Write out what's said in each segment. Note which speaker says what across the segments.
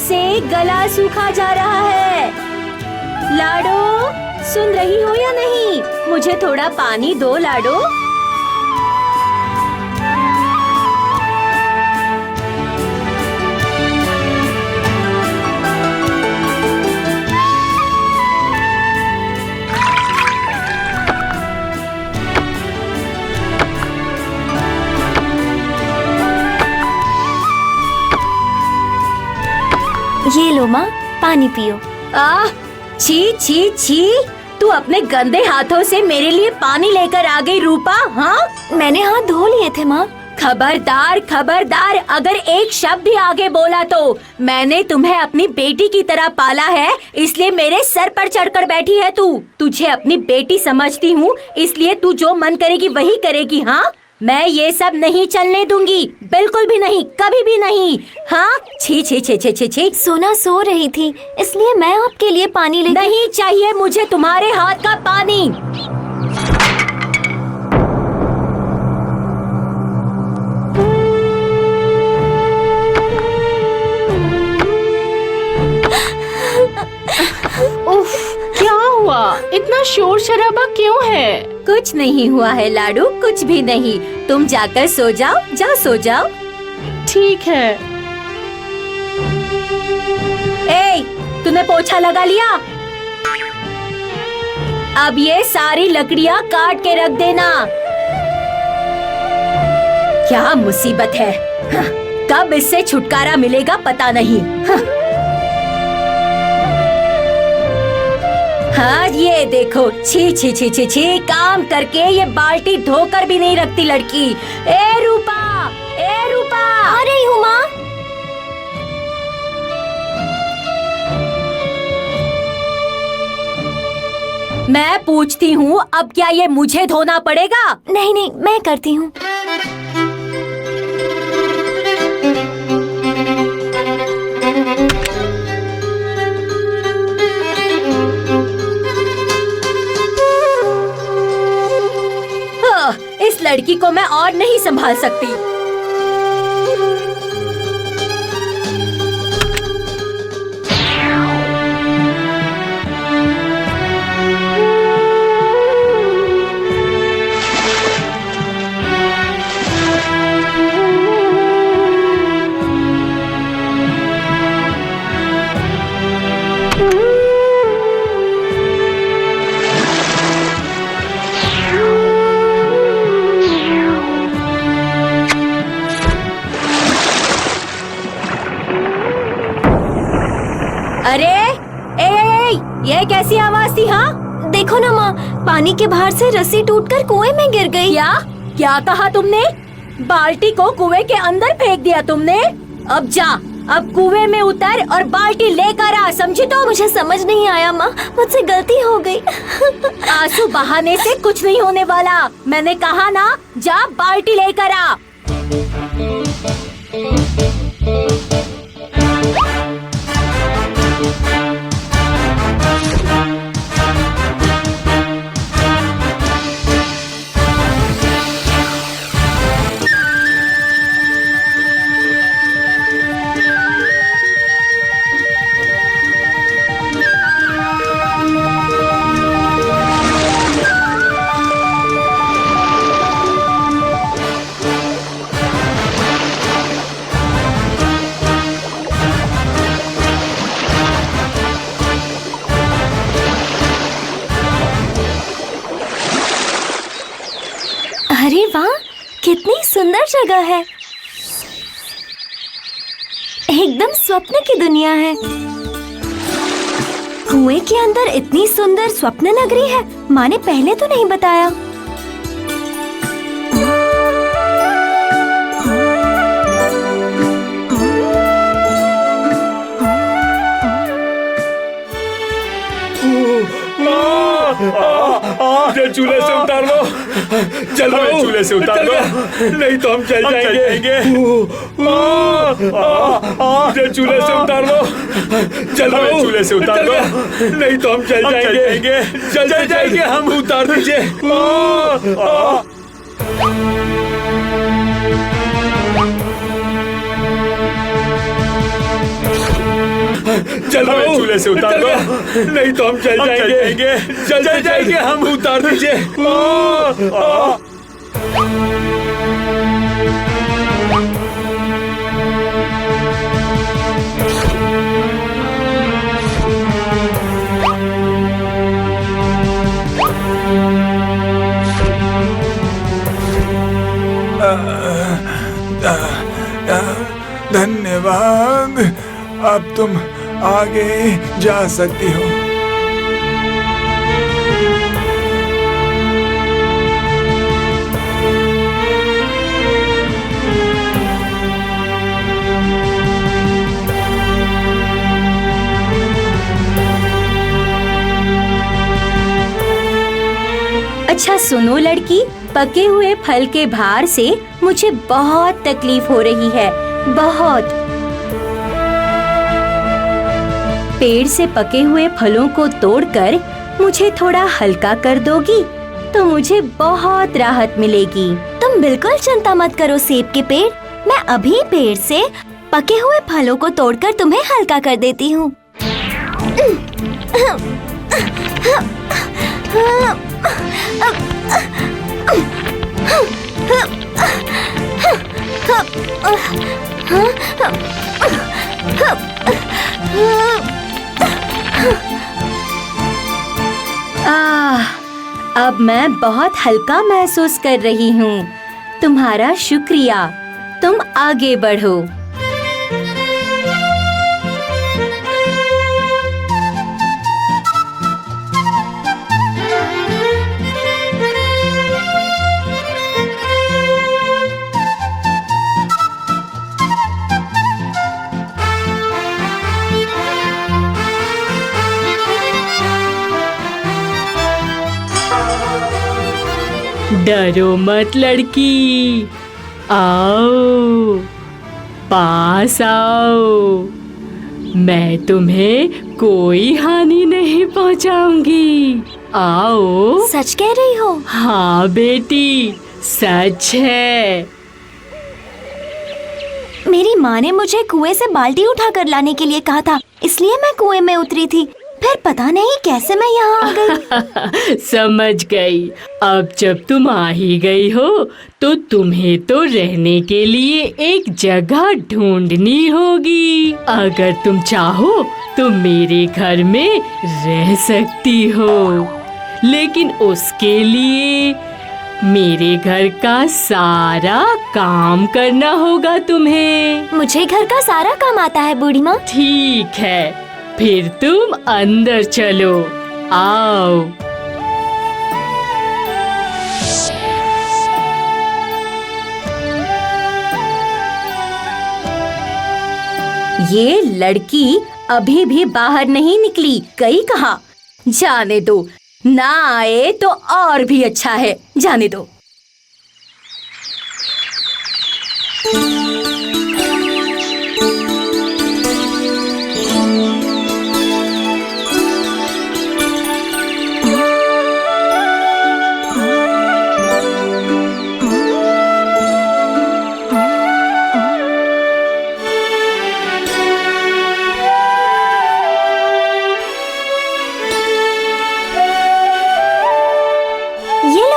Speaker 1: से गला सूखा जा रहा है। लाडो, सुन रही हो या नहीं? मुझे थोड़ा पानी दो लाडो।
Speaker 2: ये लो माँ, पानी पियो।
Speaker 1: छी छी छी, तू अपने गंदे हाथों से मेरे लिए पानी लेकर आ गई रूपा। हाँ,
Speaker 2: मैंने हाथ धो लिए थे माँ।
Speaker 1: खबरदार खबरदार, अगर एक शब्द भी आगे बोला तो। मैंने तुम्हें अपनी बेटी की तरह पाला है, इसलिए मेरे सर पर चढ़कर बैठी है तू। तुझे अपनी बेटी समझती हूँ, इसलिए तू जो मन करेगी वही करेगी। हाँ, मैं ये सब नहीं चलने दूंगी, बिल्कुल भी नहीं, कभी भी नहीं। हाँ, छी छी छी छी छी छी।
Speaker 2: सोना सो रही थी, इसलिए मैं आपके लिए पानी ले।
Speaker 1: नहीं चाहिए मुझे तुम्हारे हाथ का पानी।
Speaker 3: उफ, क्या हुआ? इतना शोर शराबा क्यों है?
Speaker 1: कुछ नहीं हुआ है लाडू, कुछ भी नहीं। तुम जाकर सो जाओ, जाओ सो जाओ।
Speaker 3: ठीक है।
Speaker 1: ए, तूने पोछा लगा लिया? अब ये सारी लकड़ियाँ काट के रख देना। क्या मुसीबत है, हाँ, कब इससे छुटकारा मिलेगा पता नहीं। हाँ, ये देखो, छी छी छी छी छी, काम करके ये बाल्टी धोकर भी नहीं रखती लड़की। ए रूपा, ए रूपा।
Speaker 2: आ रही हूँ माँ।
Speaker 1: मैं पूछती हूँ, अब क्या ये मुझे धोना पड़ेगा?
Speaker 2: नहीं नहीं, मैं करती हूँ।
Speaker 1: इस लड़की को मैं और नहीं संभाल सकती। अरे ए, ये कैसी आवाज थी? हाँ,
Speaker 2: देखो ना माँ, पानी के बाहर से रस्सी टूटकर कुएं में गिर गई।
Speaker 1: क्या क्या कहा तुमने? बाल्टी को कुएं के अंदर फेंक दिया तुमने? अब जा, अब कुएं में उतर और बाल्टी लेकर आ, समझी? तो
Speaker 2: मुझे समझ नहीं आया माँ, मुझसे गलती हो गई।
Speaker 1: आंसू बहाने से कुछ नहीं होने वाला। मैंने कहा ना, जा बाल्टी लेकर आ।
Speaker 2: अरे वाह, कितनी सुंदर जगह है। एकदम स्वप्न की दुनिया है। कुएं के अंदर इतनी सुंदर स्वप्न नगरी है, माँ ने पहले तो नहीं बताया।
Speaker 4: चूल्हे से उतार लो, चलो चूल्हे से उतार लो, नहीं तो हम जल जाएंगे। मुझे चूल्हे से उतार लो, चलो चूल्हे से उतार लो, नहीं तो हम जल जाएंगे। जल जाएंगे हम, उतार दीजिए। चलो चूल्हे से उतार दो, नहीं तो हम जल जाएंगे। जल जाएंगे हम, उतार दीजिए।
Speaker 5: धन्यवाद। अब तुम आगे जा सकती हो।
Speaker 1: अच्छा सुनो लड़की, पके हुए फल के भार से मुझे बहुत तकलीफ हो रही है, बहुत। पेड़ से पके हुए फलों को तोड़कर मुझे थोड़ा हल्का कर दोगी तो मुझे बहुत राहत मिलेगी।
Speaker 2: तुम बिल्कुल चिंता मत करो सेब के पेड़, मैं अभी पेड़ से पके हुए फलों को तोड़कर तुम्हें हल्का कर देती हूँ।
Speaker 1: अब मैं बहुत हल्का महसूस कर रही हूँ। तुम्हारा शुक्रिया, तुम आगे बढ़ो।
Speaker 3: डरो मत लड़की, आओ पास आओ, मैं तुम्हें कोई हानि नहीं पहुंचाऊंगी। आओ।
Speaker 2: सच कह रही हो?
Speaker 3: हाँ बेटी, सच है।
Speaker 2: मेरी माँ ने मुझे कुएं से बाल्टी उठा कर लाने के लिए कहा था, इसलिए मैं कुएं में उतरी थी। फिर पता नहीं कैसे मैं यहाँ आ गई।
Speaker 3: समझ गई। अब जब तुम आ ही गई हो तो तुम्हें तो रहने के लिए एक जगह ढूंढनी होगी। अगर तुम चाहो तो मेरे घर में रह सकती हो, लेकिन उसके लिए मेरे घर का सारा काम करना होगा तुम्हें।
Speaker 2: मुझे घर का सारा काम आता है बूढ़ी माँ।
Speaker 3: ठीक है, फिर तुम अंदर चलो, आओ।
Speaker 1: ये लड़की अभी भी बाहर नहीं निकली, गई कहाँ? जाने दो, ना आए तो और भी अच्छा है, जाने दो।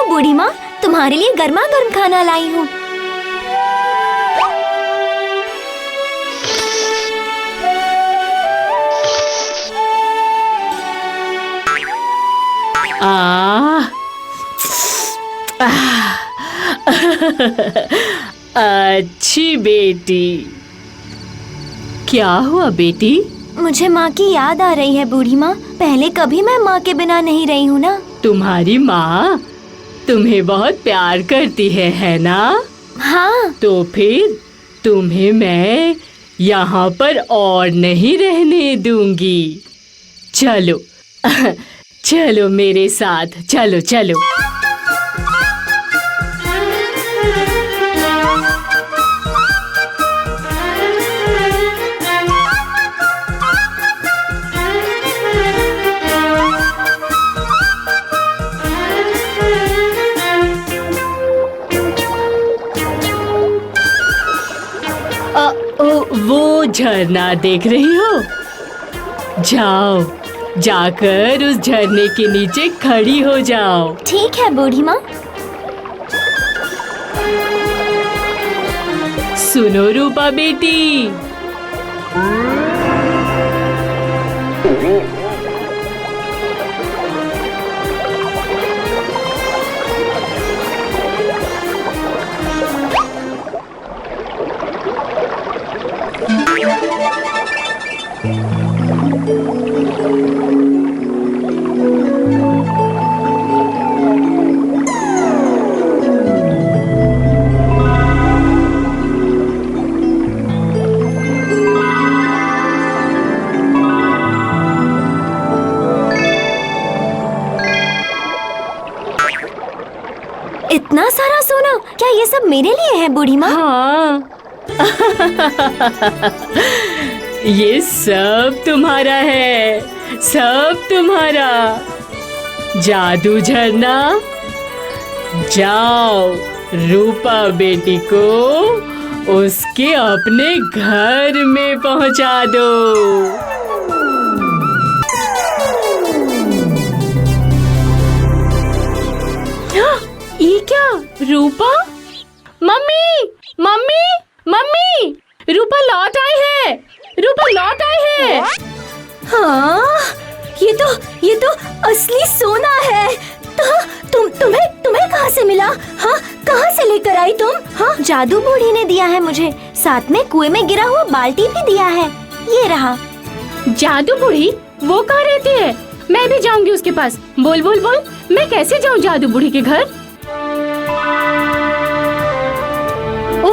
Speaker 2: बूढ़ी माँ, तुम्हारे लिए गर्मा गर्म खाना लाई हूँ।
Speaker 3: अच्छी बेटी। क्या हुआ बेटी?
Speaker 2: मुझे माँ की याद आ रही है बूढ़ी माँ। पहले कभी मैं माँ के बिना नहीं रही हूँ ना।
Speaker 3: तुम्हारी माँ तुम्हें बहुत प्यार करती है ना?
Speaker 2: हाँ।
Speaker 3: तो फिर तुम्हें मैं यहाँ पर और नहीं रहने दूंगी। चलो चलो मेरे साथ, चलो चलो। वो झरना देख रही हो? जाओ, जाकर उस झरने के नीचे खड़ी हो जाओ।
Speaker 2: ठीक है बूढ़ी माँ।
Speaker 3: सुनो रूपा बेटी,
Speaker 2: इतना सारा सोना, क्या ये सब मेरे लिए है बूढ़ी माँ?
Speaker 3: हाँ। ये सब तुम्हारा है, सब तुम्हारा। जादू झरना, जाओ रूपा बेटी को उसके अपने घर में पहुंचा दो। ये क्या? रूपा? मम्मी, मम्मी, मम्मी, रूपा लौट आई है, रूपा लौट आई है।
Speaker 1: हाँ, ये तो असली सोना है। तुम्हें कहाँ से मिला? हाँ, कहाँ से लेकर आई तुम? हाँ,
Speaker 2: जादू बूढ़ी ने दिया है मुझे, साथ में कुएं में गिरा हुआ बाल्टी भी दिया है। ये रहा।
Speaker 3: जादू बूढ़ी वो कहाँ रहती है? मैं भी जाऊंगी उसके पास। बोल बोल बोल, मैं कैसे जाऊँ जादू बूढ़ी के घर? ओ,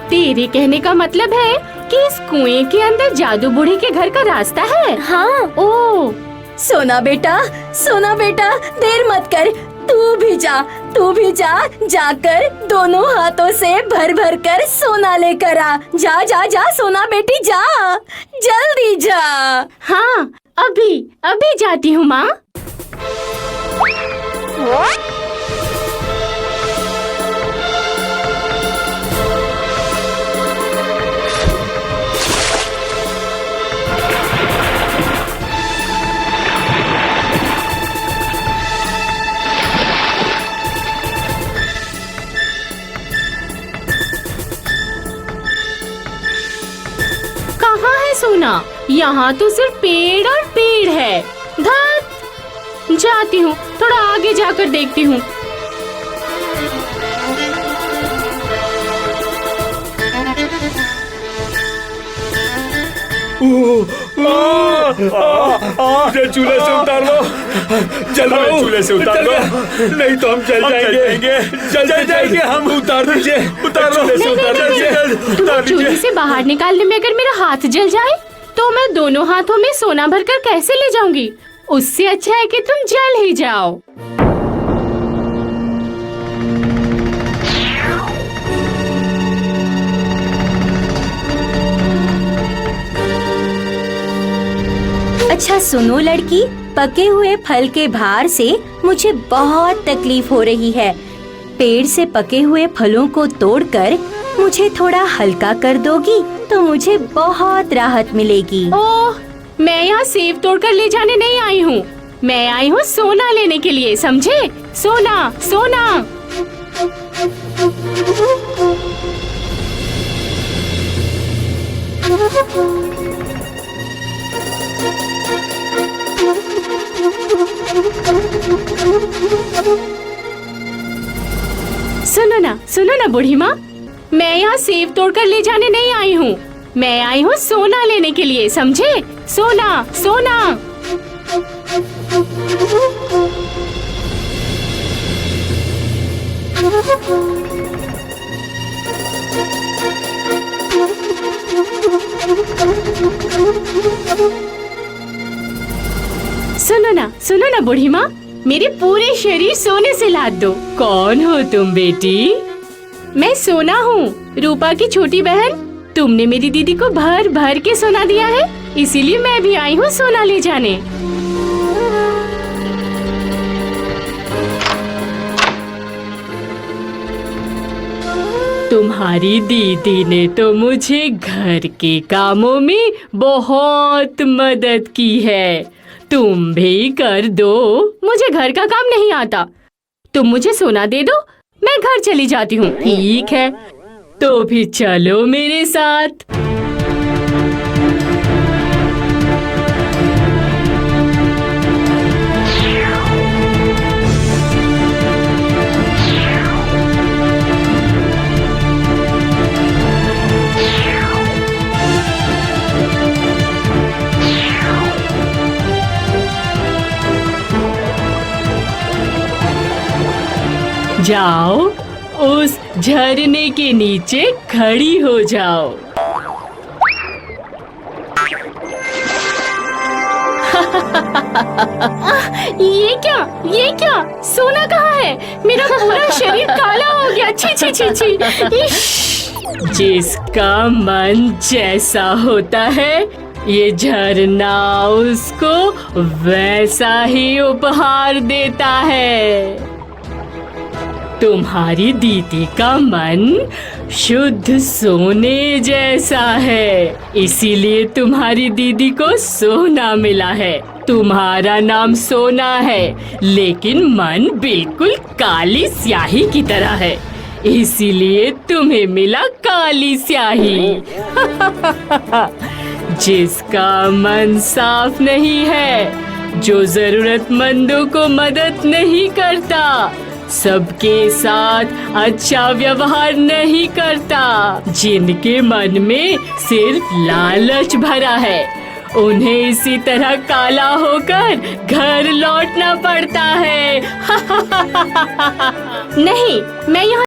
Speaker 3: तेरे कहने का मतलब है कि इस कुएं के अंदर जादू बूढ़ी के घर का रास्ता है?
Speaker 2: हाँ।
Speaker 3: ओ,
Speaker 1: सोना बेटा, देर मत कर। तू भी जा, जाकर दोनों हाथों से भर भर कर सोना लेकर आ। जा सोना बेटी, जा, जल्दी जा।
Speaker 3: हाँ, अभी जाती हूँ माँ। कहाँ है सोना? यहाँ तो सिर्फ पेड़ और पेड़ है। धत, जाती हूँ, थोड़ा आगे जाकर देखती हूँ।
Speaker 4: मुझे चूल्हे से उतार लो, जलाओ, चूल्हे से उतार लो, नहीं तो हम जल जाएंगे, जल जाएंगे हम। उतार दीजिए, उतार लो,
Speaker 3: तुम्हें चूल्हे से बाहर निकालने में अगर मेरा हाथ जल जाए तो मैं दोनों हाथों में सोना भरकर कैसे ले जाऊंगी? उससे अच्छा है कि तुम जल ही जाओ।
Speaker 1: अच्छा सुनो लड़की, पके हुए फल के भार से मुझे बहुत तकलीफ हो रही है। पेड़ से पके हुए फलों को तोड़कर मुझे थोड़ा हल्का कर दोगी तो मुझे बहुत राहत मिलेगी।
Speaker 3: ओह, मैं यहाँ सेब तोड़कर ले जाने नहीं आई हूँ, मैं आई हूँ सोना लेने के लिए, समझे? सोना, सोना। सुनो ना बूढ़ी माँ, मैं यहाँ सेब तोड़कर ले जाने नहीं आई हूँ, मैं आई हूँ सोना लेने के लिए, समझे? सोना, सोना। सुनो ना बूढ़ी माँ, मेरे पूरे शरीर सोने से लाद दो। कौन हो तुम बेटी? मैं सोना हूँ, रूपा की छोटी बहन। तुमने मेरी दीदी को भर भर के सोना दिया है, इसीलिए मैं भी आई हूँ सोना ले जाने। तुम्हारी दीदी ने तो मुझे घर के कामों में बहुत मदद की है। तुम भी कर दो। मुझे घर का काम नहीं आता। तुम मुझे सोना दे दो, मैं घर चली जाती हूँ। ठीक है, तो भी चलो मेरे साथ। जाओ, उस झरने के नीचे खड़ी हो जाओ। ये क्या? ये क्या? सोना कहाँ है? मेरा पूरा शरीर काला हो गया। छी छी छी छी। इश्श। जिसका मन जैसा होता है, ये झरना उसको वैसा ही उपहार देता है। तुम्हारी दीदी का मन शुद्ध सोने जैसा है, इसीलिए तुम्हारी दीदी को सोना मिला है। तुम्हारा नाम सोना है, लेकिन मन बिल्कुल काली स्याही की तरह है, इसीलिए तुम्हें मिला काली स्याही। जिसका मन साफ नहीं है, जो जरूरतमंदों को मदद नहीं करता, सबके साथ अच्छा व्यवहार नहीं करता, जिनके मन में सिर्फ लालच भरा है, उन्हें इसी तरह काला होकर घर लौटना पड़ता है। नहीं, मैं यहाँ